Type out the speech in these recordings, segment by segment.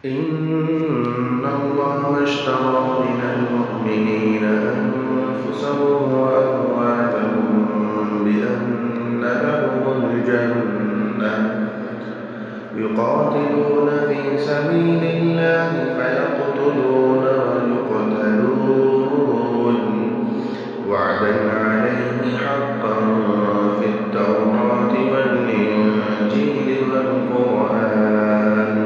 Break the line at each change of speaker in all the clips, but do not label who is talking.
إن الله اشترى من المؤمنين أنفسهم وأموالهم بأن لهم الجنة يقاتلون في سبيل الله فيقتلون ويقتلون وعدا عليه حقا في التوراة والإنجيل والقرآن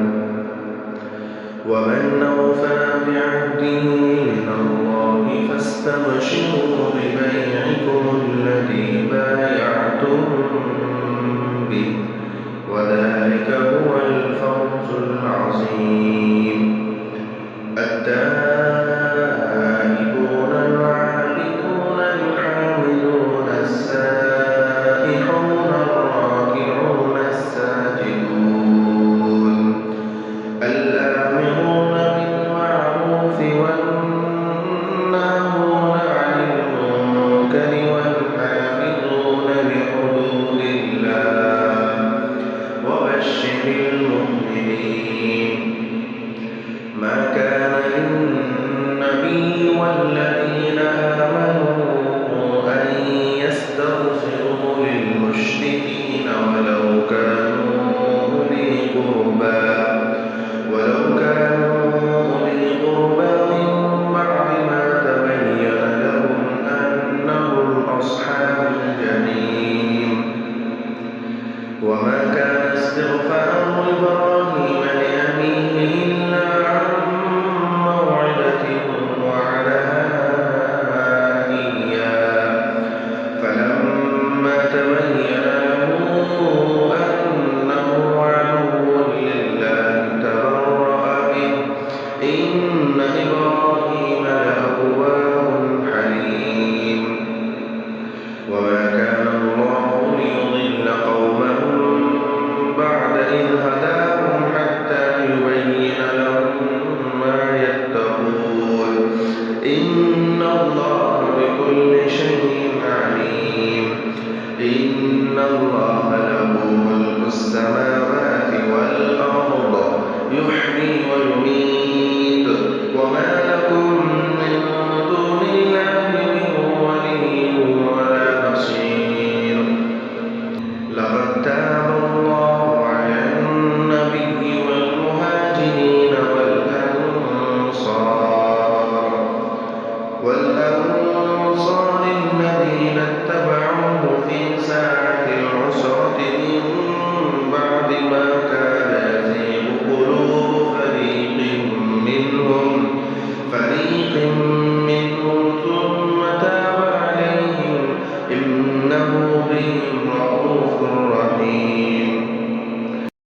ومن أوفى بعهده من الله فاستبشروا ببيعكم الذي بايعتم به وذلك هو الفوز العظيم. التائبون العابدون الحامدون السائحون الراكعون الساجدون الآمرون بالمعروف والناهون عن المنكر والحافظون لحدود الله وبشر المؤمنين. ما كان للنبي والذين آمنوا أن يستغفروا للمشركين ولو كانوا أولي قربى من بعد ما تبين لهم أنهم أصحاب الجحيم. وما كان استغفار إبراهيم لأبيه إلا عن موعدة وعدها إياه فلما تبين له أنه عدو لله تبرأ منه إن إبراهيم لأواه حليم. وما كان الله ليضل قوما بعد إذ هداهم حتى يبين لهم ما يتقون إن الله بكل شيء عليم. إن الله له ملك السماوات والأرض يحيي ويميت وما لكم من دون الله من ولي ولا نصير. لقد تاب الله على النبي والمهاجرين والأنصار الذين اتبعوه في ساعة العسرة من بعد ما كان يزيغ قلوب فريق منهم ثم تاب عليهم إنه بهم